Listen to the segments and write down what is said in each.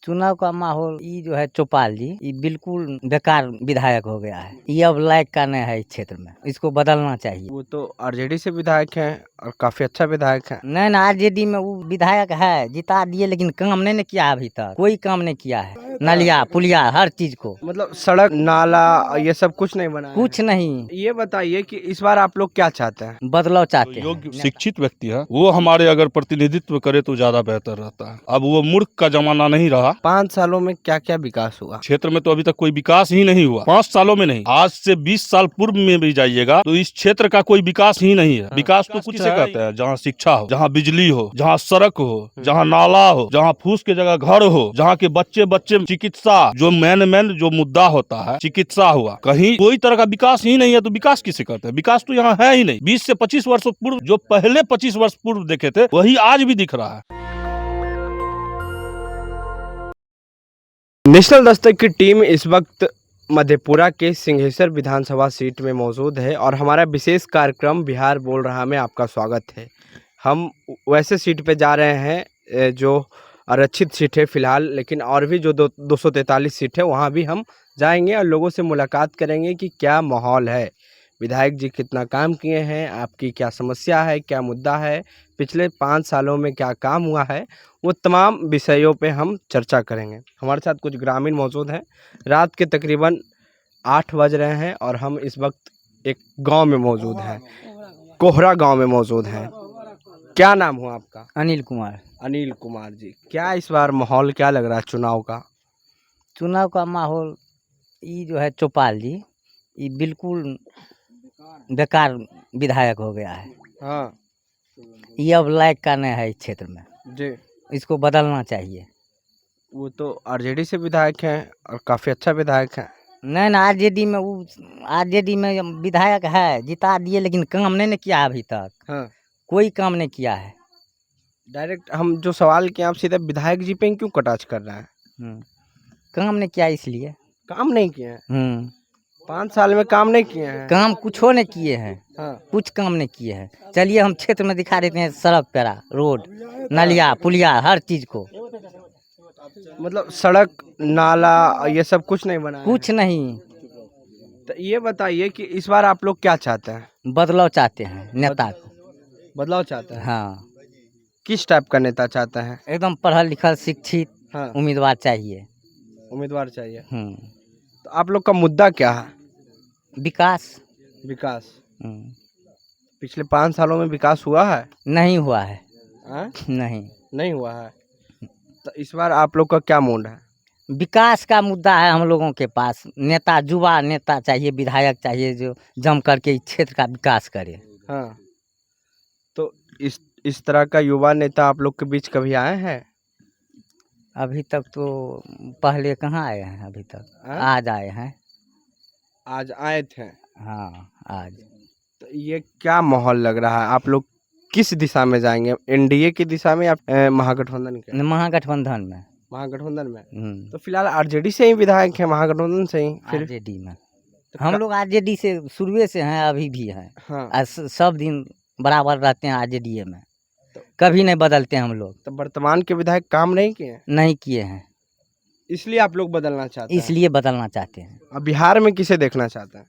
चुनाव का माहौल ये जो है चौपाल जी ये बिल्कुल बेकार विधायक हो गया है। ये अब लायक का नहीं है इस क्षेत्र में, इसको बदलना चाहिए। वो तो आरजेडी से विधायक हैं और काफी अच्छा विधायक है। नहीं ना, आरजेडी में वो विधायक है, जिता दिए लेकिन काम नहीं किया, अभी तक कोई काम नहीं किया है। नलिया पुलिया हर चीज को, मतलब सड़क नाला ये सब कुछ नहीं बना है। कुछ नहीं। ये बताइए कि इस बार आप लोग क्या चाहते हैं? बदलाव चाहते योग्य हैं। शिक्षित व्यक्ति है वो हमारे अगर प्रतिनिधित्व करे तो ज्यादा बेहतर रहता है। अब वो मूर्ख का जमाना नहीं रहा। 5 सालों में क्या क्या विकास हुआ? क्षेत्र में तो अभी तक कोई विकास ही नहीं हुआ। 5 सालों में नहीं, आज से 20 साल पूर्व में भी जाइएगा तो इस क्षेत्र का कोई विकास ही नहीं है। विकास तो कुछ से कहते हैं, जहाँ शिक्षा हो, जहाँ बिजली हो, जहाँ सड़क हो, जहाँ नाला हो, जहाँ फूस के जगह घर हो, जहाँ के बच्चे चिकित्सा, जो मेन जो मुद्दा होता है चिकित्सा हुआ, कहीं कोई तरह का विकास ही नहीं है तो विकास किसे कहते हैं? विकास तो यहाँ है ही नहीं। 20 से 25 वर्ष पूर्व जो पहले 25 वर्ष पूर्व देखे थे वही आज भी दिख रहा है। नेशनल दस्तक की टीम इस वक्त मधेपुरा के सिंहेश्वर विधानसभा सीट में मौजूद है और हमारा विशेष कार्यक्रम बिहार बोल रहा में आपका स्वागत है। हम वैसे सीट पे जा रहे हैं जो आरक्षित सीट है फिलहाल, लेकिन और भी जो 243 सीट है वहाँ भी हम जाएंगे और लोगों से मुलाकात करेंगे कि क्या माहौल है, विधायक जी कितना काम किए हैं, आपकी क्या समस्या है, क्या मुद्दा है, पिछले 5 सालों में क्या काम हुआ है, वो तमाम विषयों पे हम चर्चा करेंगे। हमारे साथ कुछ ग्रामीण मौजूद हैं। रात के तकरीबन 8 बज रहे हैं और हम इस वक्त एक गांव में मौजूद हैं, कोहरा गांव में मौजूद हैं। क्या नाम हुआ आपका? अनिल कुमार। अनिल कुमार जी, क्या इस बार माहौल क्या लग रहा है चुनाव का? चुनाव का माहौल ये जो है चौपाल जी ये बिल्कुल बेकार विधायक हो गया है। हाँ ये अब लायक का नहीं है इस क्षेत्र में, जी, इसको बदलना चाहिए। वो तो आरजेडी से विधायक हैं और काफ़ी अच्छा विधायक है। नहीं ना, आरजेडी में विधायक है, जिता दिए लेकिन काम नहीं किया अभी तक। हाँ, कोई काम नहीं किया है। डायरेक्ट हम जो सवाल किए आप सीधे विधायक जी पे ही क्यों कटाक्ष कर रहे हैं? काम नहीं किया इसलिए। काम नहीं किए हैं? 5 साल में काम नहीं किए हैं? काम कुछ नहीं किए हैं। हाँ, कुछ काम नहीं किए हैं। चलिए हम क्षेत्र में दिखा देते हैं, सड़क पेरा, रोड, नलिया पुलिया हर चीज को, मतलब सड़क नाला ये सब कुछ नहीं बना है। कुछ नहीं। तो ये बताइए कि इस बार आप लोग क्या चाहते हैं? बदलाव चाहते हैं नेता को। बदलाव चाहते हैं? हाँ, किस टाइप का नेता चाहते हैं? एकदम पढ़ल लिखल शिक्षित हाँ, उम्मीदवार चाहिए। उम्मीदवार चाहिए। तो आप लोग का मुद्दा क्या है? विकास। विकास। पिछले 5 सालों में विकास हुआ है? नहीं हुआ है। हाँ? नहीं हुआ है। तो इस बार आप लोग का क्या मूड है? विकास का मुद्दा है हम लोगों के पास। नेता, युवा नेता चाहिए, विधायक चाहिए जो जम करके इस क्षेत्र का विकास करे। हाँ, तो इस तरह का युवा नेता आप लोग के बीच कभी आए हैं? अभी तक तो पहले कहाँ आए हैं, अभी तक हाँ? आज आए हैं। आज आए थे। हाँ आज। तो ये क्या माहौल लग रहा है? आप लोग किस दिशा में जाएंगे, एनडीए की दिशा में या महागठबंधन के? महागठबंधन में। महागठबंधन में। तो फिलहाल आरजेडी से ही विधायक है, महागठबंधन से ही फिर? आरजेडी में हम लोग आरजेडी से शुरुए से हैं, अभी भी हैं। हाँ, सब दिन बराबर रहते हैं आरजेडी में, कभी नहीं बदलते हम लोग। तो वर्तमान के विधायक काम नहीं किए? नहीं किए हैं, इसलिए आप लोग बदलना चाहते हैं? इसलिए बदलना चाहते हैं। अब बिहार में किसे देखना चाहते हैं?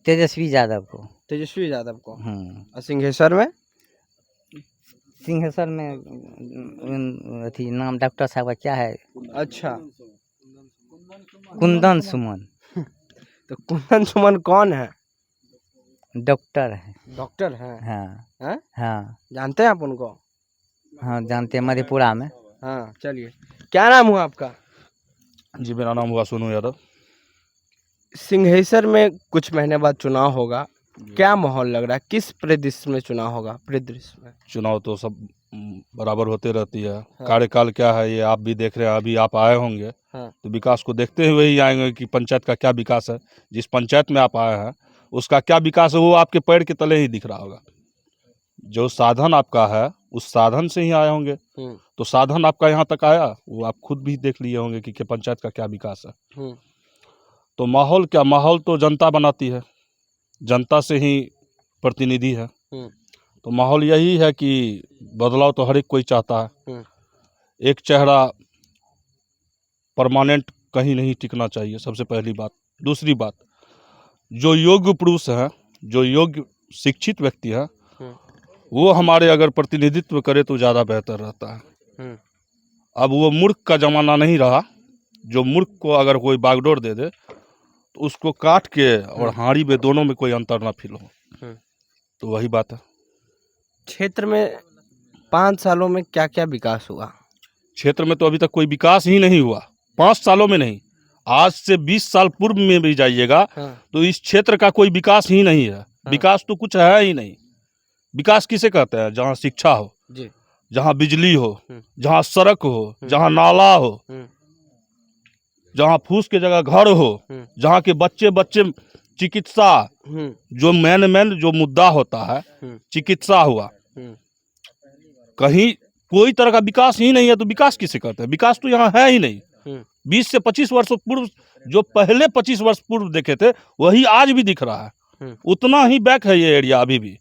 तेजस्वी यादव को। तेजस्वी यादव को। और सिंहेश्वर में? सिंहेश्वर में अथी नाम डॉक्टर साहब का क्या है? अच्छा, कुंदन सुमन। तो कुंदन सुमन कौन है? डॉक्टर है। डॉक्टर है? हाँ हैं? हाँ जानते हैं आप उनको? हाँ, जानते हैं, मधेपुरा में। हाँ, चलिए, क्या नाम हुआ आपका? जी, मेरा नाम हुआ सोनू यादव। सिंहेश्वर में कुछ महीने बाद चुनाव होगा, क्या माहौल लग रहा है? किस परिदृश्य में चुनाव होगा? परिदृश्य में चुनाव तो सब बराबर होते रहती है। हाँ। कार्यकाल क्या है ये आप भी देख रहे हैं, अभी आप आए होंगे। हाँ। तो विकास को देखते हुए ही आएंगे कि पंचायत का क्या विकास है। जिस पंचायत में आप आए हैं उसका क्या विकास है वो आपके पैर के तले ही दिख रहा होगा। जो साधन आपका है उस साधन से ही आए होंगे। तो साधन आपका यहाँ तक आया वो आप खुद भी देख लिए होंगे कि पंचायत का क्या विकास है। तो माहौल क्या, माहौल तो जनता बनाती है, जनता से ही प्रतिनिधि है। तो माहौल यही है कि बदलाव तो हर एक कोई चाहता है। एक चेहरा परमानेंट कहीं नहीं टिकना चाहिए, सबसे पहली बात। दूसरी बात, जो योग्य पुरुष हैं, जो योग्य शिक्षित व्यक्ति है, वो हमारे अगर प्रतिनिधित्व करे तो ज़्यादा बेहतर रहता है। अब वो मूर्ख का ज़माना नहीं रहा, जो मूर्ख को अगर कोई बागडोर दे दे तो उसको काट के और हांडी में दोनों में कोई अंतर ना फील हो। तो वही बात है। क्षेत्र में 5 सालों में क्या क्या विकास हुआ? क्षेत्र में तो अभी तक कोई विकास ही नहीं हुआ, 5 सालों में नहीं। आज से 20 साल पूर्व में भी जाइएगा तो इस क्षेत्र का कोई विकास ही नहीं है। विकास तो कुछ है ही नहीं। विकास किसे कहते हैं? जहाँ शिक्षा हो जी, जहाँ बिजली हो, जहाँ सड़क हो, जहाँ नाला हो, जहाँ फूस के जगह घर हो, जहाँ के बच्चे बच्चे चिकित्सा, जो मेन जो मुद्दा होता है चिकित्सा हुआ, कहीं कोई तरह का विकास ही नहीं है। तो विकास किसे कहते हैं? विकास तो यहाँ है ही नहीं। 20 से 25 वर्ष पूर्व जो पहले 25 वर्ष पूर्व देखे थे वही आज भी दिख रहा है। उतना ही बैक है ये एरिया अभी भी।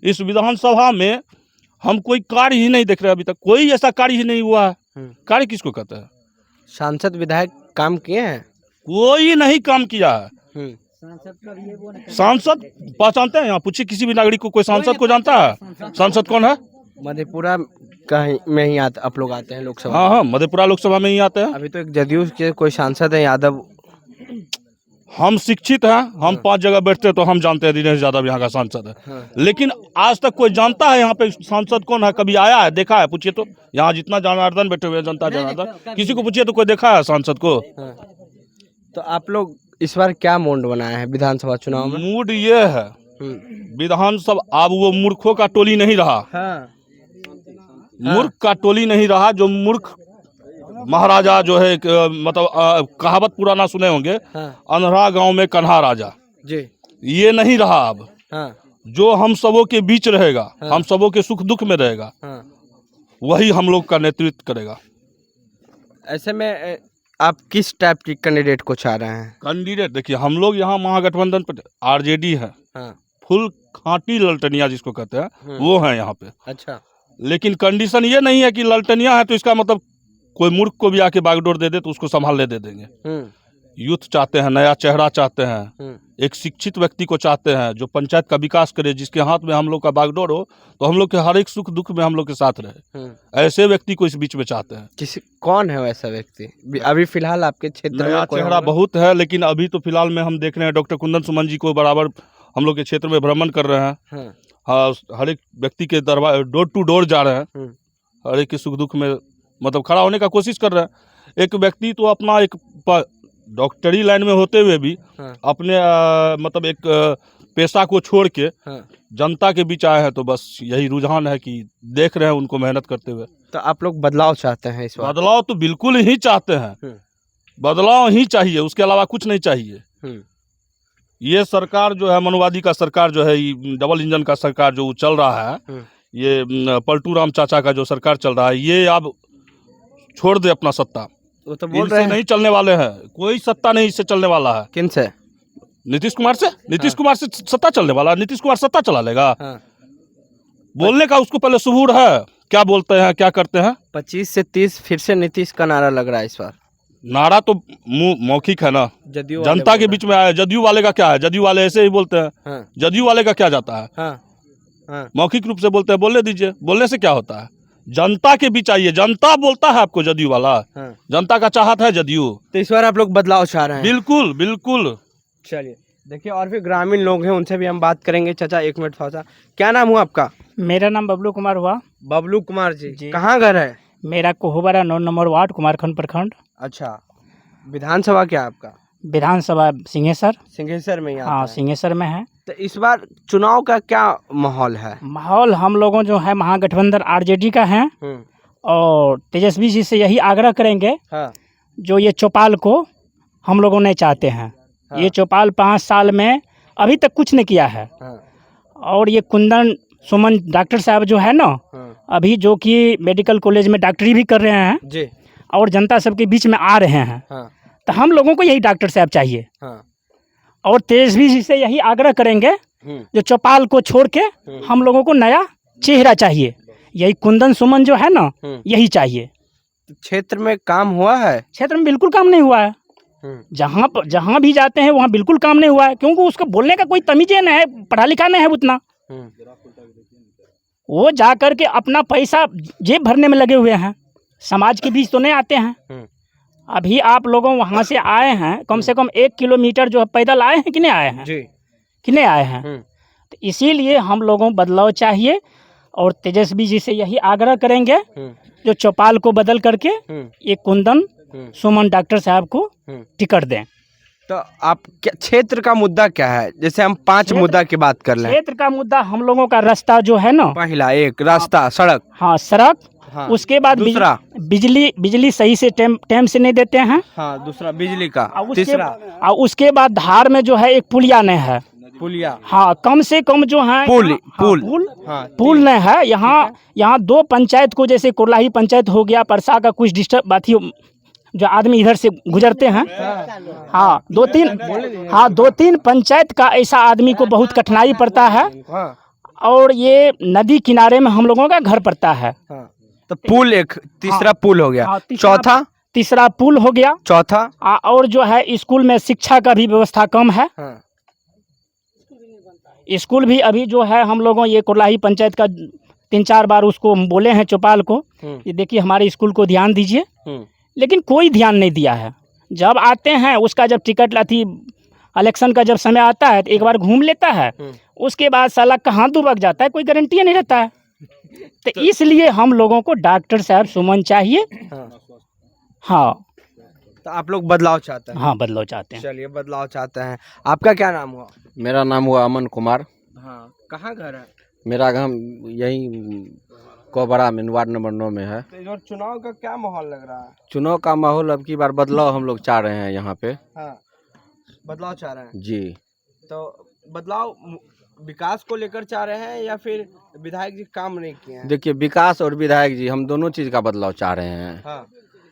इस विधानसभा में हम कोई कार्य ही नहीं देख रहे, अभी तक कोई ऐसा कार्य ही नहीं हुआ है। कार्य किसको कहते हैं? सांसद विधायक काम किए हैं? कोई नहीं काम किया है। सांसद पहचानते हैं? यहाँ पूछिए किसी भी नागरिक को, कोई सांसद को जानता है? सांसद कौन है? मधेपुरा कहीं में ही आते आप लोग आते हैं लोकसभा? हाँ, मधेपुरा लोकसभा में ही आते हैं। अभी तो एक जदयू के कोई सांसद है यादव। हम शिक्षित हैं, हम 5 जगह बैठते हैं तो हम जानते हैं दिनेश यादव यहाँ का सांसद है। लेकिन आज तक कोई जानता है यहाँ पे सांसद कौन है? कभी आया है, देखा है? पूछिए तो। यहाँ जितना जनार्दन बैठे हुए हैं, जनता जनार्दन, किसी को पूछिए तो कोई देखा है सांसद को? तो आप लोग इस बार क्या मूड बनाए हैं विधानसभा चुनाव में? मूड ये है, विधानसभा अब वो मूर्खों का टोली नहीं रहा। मूर्ख का टोली नहीं रहा। जो मूर्ख महाराजा जो है मतलब कहावत पुराना सुने होंगे, अंधरा गांव में कन्हा राजा जी, ये नहीं रहा अब। जो हम सबों के बीच रहेगा, हम सबों के सुख दुख में रहेगा, वही हम लोग का नेतृत्व करेगा। ऐसे में आप किस टाइप की कैंडिडेट को चाह रहे हैं? कैंडिडेट देखिए, हम लोग यहाँ महागठबंधन पर आरजेडी है, फुल खाटी ललटनिया जिसको कहते हैं वो है यहाँ पे। अच्छा, लेकिन कंडीशन ये नहीं है कि ललटनिया है तो इसका मतलब कोई मूर्ख को भी आके बागडोर दे दे तो उसको संभालने दे देंगे। यूथ चाहते हैं, नया चेहरा चाहते हैं, एक शिक्षित व्यक्ति को चाहते हैं जो पंचायत का विकास करे, जिसके हाथ में हम लोग का बागडोर हो तो हम लोग के हर एक सुख दुख में हम लोग के साथ रहे। ऐसे व्यक्ति को इस बीच में चाहते हैं। कौन है वैसा व्यक्ति अभी फिलहाल आपके क्षेत्र में? नया चेहरा बहुत है, लेकिन अभी तो फिलहाल में हम देख रहे हैं डॉक्टर कुंदन सुमन जी को बराबर हम लोग के क्षेत्र में भ्रमण कर रहे हैं। हाँ, हर एक व्यक्ति के दरबार डोर टू डोर जा रहे हैं, हर एक के सुख दुख में मतलब खड़ा होने का कोशिश कर रहे हैं। एक व्यक्ति तो अपना एक डॉक्टरी लाइन में होते हुए भी अपने मतलब एक पेशा को छोड़ के जनता के बीच आए हैं। तो बस यही रुझान है कि देख रहे हैं उनको मेहनत करते हुए। तो आप लोग बदलाव चाहते हैं इस बार? बदलाव तो बिल्कुल ही चाहते हैं, बदलाव ही चाहिए, उसके अलावा कुछ नहीं चाहिए। ये सरकार जो है मनुवादी का सरकार जो है, डबल इंजन का सरकार जो चल रहा है, ये पलटू राम चाचा का जो सरकार चल रहा है, ये अब छोड़ दे अपना सत्ता। वो तो बोल रहे हैं नहीं चलने वाले हैं, कोई सत्ता नहीं इससे चलने वाला है। किन से? नीतीश कुमार से। नीतीश कुमार से सत्ता चलने वाला है? नीतीश कुमार सत्ता चला लेगा? बोलने का उसको पहले सुबूर है, क्या बोलते हैं क्या करते हैं। 25 से 30 फिर से नीतीश का नारा लग रहा है इस बार। नारा तो मौखिक है ना, जदयू जनता के बीच में आया। जदयू वाले का क्या है? जदयू वाले ऐसे ही बोलते हैं। जदयू वाले का क्या जाता है? मौखिक रूप से बोलते हैं, बोलने दीजिए। बोलने से क्या होता है? जनता के बीच आइए, जनता बोलता है आपको जदयू वाला। जनता का चाहत है जदयू। तो इस बार आप लोग बदलाव चाह रहे हैं? बिल्कुल बिल्कुल। चलिए देखिए, और भी ग्रामीण लोग हैं, उनसे भी हम बात करेंगे। चाचा 1 मिनट थोड़ा सा, क्या नाम हुआ आपका? मेरा नाम बबलू कुमार हुआ। बबलू कुमार जी, कहाँ घर है? मेरा कोहबरा 9 नंबर वार्ड, कुमारखंड प्रखंड। अच्छा, विधानसभा क्या आपका? विधानसभा सिंहेश्वर। सिंहेश्वर में ही आता हाँ, है। सिंहेश्वर में है। तो इस बार चुनाव का क्या माहौल है? माहौल हम लोगों जो है महागठबंधन आरजेडी का है, और तेजस्वी जी से यही आग्रह करेंगे जो ये चौपाल को हम लोगों नहीं चाहते हैं। ये चौपाल 5 साल में अभी तक कुछ नहीं किया है। और ये कुंदन सुमन डॉक्टर साहब जो है ना, अभी जो कि मेडिकल कॉलेज में डॉक्टरी भी कर रहे हैं जी, और जनता सबके बीच में आ रहे हैं। तो हम लोगों को यही डॉक्टर साहब चाहिए। और तेजस्वी जी से यही आग्रह करेंगे जो चौपाल को छोड़ के हम लोगों को नया चेहरा चाहिए। यही कुंदन सुमन जो है ना, यही चाहिए। क्षेत्र में काम हुआ है? क्षेत्र में बिल्कुल काम नहीं हुआ है। जहाँ भी जाते हैं वहाँ बिल्कुल काम नहीं हुआ है, क्योंकि उसको बोलने का कोई तमीज़ नहीं है, पढ़ा लिखा नहीं है उतना। वो जा कर के अपना पैसा जेब भरने में लगे हुए हैं, समाज के बीच तो नहीं आते हैं। अभी आप लोगों वहाँ से आए हैं, कम से कम 1 किलोमीटर जो है पैदल आए हैं कि नहीं आए हैं जी, कि नहीं आए हैं। तो इसीलिए हम लोगों को बदलाव चाहिए और तेजस्वी जी से यही आग्रह करेंगे जो चौपाल को बदल करके ये कुंदन सुमन डॉक्टर साहब को टिकट दें। तो आप क्षेत्र का मुद्दा क्या है? जैसे हम 5 मुद्दा की बात कर लें। क्षेत्र का मुद्दा हम लोगों का रास्ता जो है ना, पहला एक रास्ता, सड़क। हाँ, सड़क। हाँ। उसके बाद दूसरा बिजली सही से टाइम से नहीं देते हैं। हाँ, दूसरा बिजली का। और तीसरा उसके बाद धार में जो है एक पुलिया नहीं है। पुलिया। हाँ, कम से कम जो है पुल नहीं है। यहाँ 2 पंचायत को, जैसे कोरलाही पंचायत हो गया, परसा का कुछ डिस्टर्ब बात ही, जो आदमी इधर से गुजरते हैं। हाँ, 2-3 पंचायत का ऐसा आदमी को बहुत कठिनाई पड़ता है। और ये नदी किनारे में हम लोगों का घर पड़ता है। तो पुल एक, तीसरा पुल हो गया। चौथा, तीसरा पुल हो गया। चौथा और जो है स्कूल में शिक्षा का भी व्यवस्था कम है। स्कूल भी अभी जो है हम लोगों, ये कोरलाही पंचायत का 3-4 बार उसको बोले हैं चौपाल को, ये देखिए हमारे स्कूल को ध्यान दीजिए, लेकिन कोई ध्यान नहीं दिया है। जब आते हैं उसका जब टिकट लाती, इलेक्शन का जब समय आता है तो एक बार घूम लेता है, उसके बाद साला कहाँ दुबक जाता है, कोई गारंटी नहीं रहता है। तो इसलिए हम लोगों को डॉक्टर साहब सुमन चाहिए। हाँ, तो आप लोग बदलाव चाहते हैं? हाँ, बदलाव चाहते हैं। चलिए, बदलाव चाहते हैं। आपका क्या नाम हुआ? मेरा नाम हुआ अमन कुमार। हाँ, कहाँ घर है? मेरा घर यही कोबरा में, वार्ड नंबर 9 में है। तो इधर चुनाव का क्या माहौल लग रहा है? चुनाव का माहौल अब की बार बदलाव हम लोग चाह रहे हैं यहाँ पे। हाँ, बदलाव चाह रहे हैं जी। तो बदलाव विकास को लेकर चाह रहे हैं या फिर विधायक जी काम नहीं किए हैं? देखिए, विकास और विधायक जी, हम दोनों चीज़ का बदलाव चाह रहे हैं। हाँ,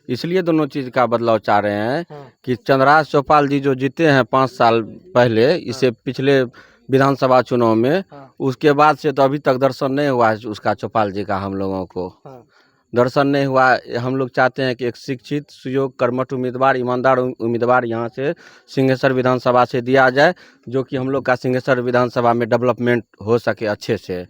इसलिए दोनों चीज़ का बदलाव चाह रहे हैं हाँ। कि चंद्रराज चौपाल जी जो जीते हैं 5 साल पहले, इससे पिछले विधानसभा चुनाव में, उसके बाद से तो अभी तक दर्शन नहीं हुआ है उसका, चौपाल जी का हम लोगों को दर्शन नहीं हुआ। हम लोग चाहते हैं कि एक शिक्षित, सुयोग्य, कर्मठ उम्मीदवार, ईमानदार उम्मीदवार यहाँ से सिंहेश्वर विधानसभा से दिया जाए, जो कि हम लोग का सिंहेश्वर विधानसभा में डेवलपमेंट हो सके अच्छे से।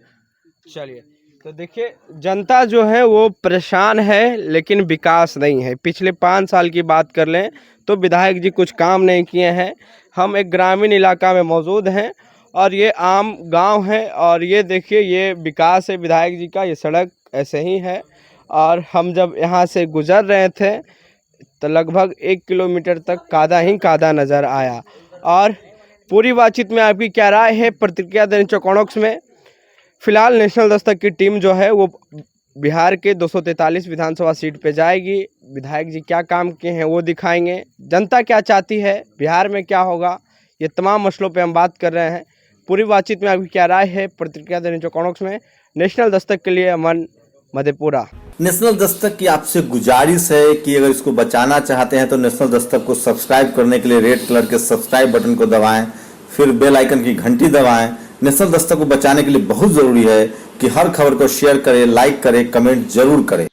चलिए, तो देखिए, जनता जो है वो परेशान है, लेकिन विकास नहीं है। पिछले 5 साल की बात कर लें तो विधायक जी कुछ काम नहीं किए हैं। हम एक ग्रामीण इलाका में मौजूद हैं और ये आम गांव है, और ये देखिए, ये विकास है विधायक जी का। ये सड़क ऐसे ही है, और हम जब यहाँ से गुजर रहे थे तो लगभग 1 किलोमीटर तक कादा ही कादा नज़र आया। और पूरी बातचीत में आपकी क्या राय है, प्रतिक्रिया देने चौकोनोक्स में। फिलहाल नेशनल दस्तक की टीम जो है वो बिहार के 243 विधानसभा सीट पे जाएगी। विधायक जी क्या काम किए हैं वो दिखाएंगे, जनता क्या चाहती है, बिहार में क्या होगा, ये तमाम मसलों पे हम बात कर रहे हैं। पूरी बातचीत में आपकी क्या राय है, प्रतिक्रिया देने चौकोनोक्स में। नेशनल दस्तक के लिए अमन, मधेपुरा। नेशनल दस्तक की आपसे गुजारिश है कि अगर इसको बचाना चाहते हैं तो नेशनल दस्तक को सब्सक्राइब करने के लिए रेड कलर के सब्सक्राइब बटन को दबाएं, फिर बेल आइकन की घंटी दबाएं। नेशनल दस्तक को बचाने के लिए बहुत जरूरी है कि हर खबर को शेयर करें, लाइक करें, कमेंट जरूर करें।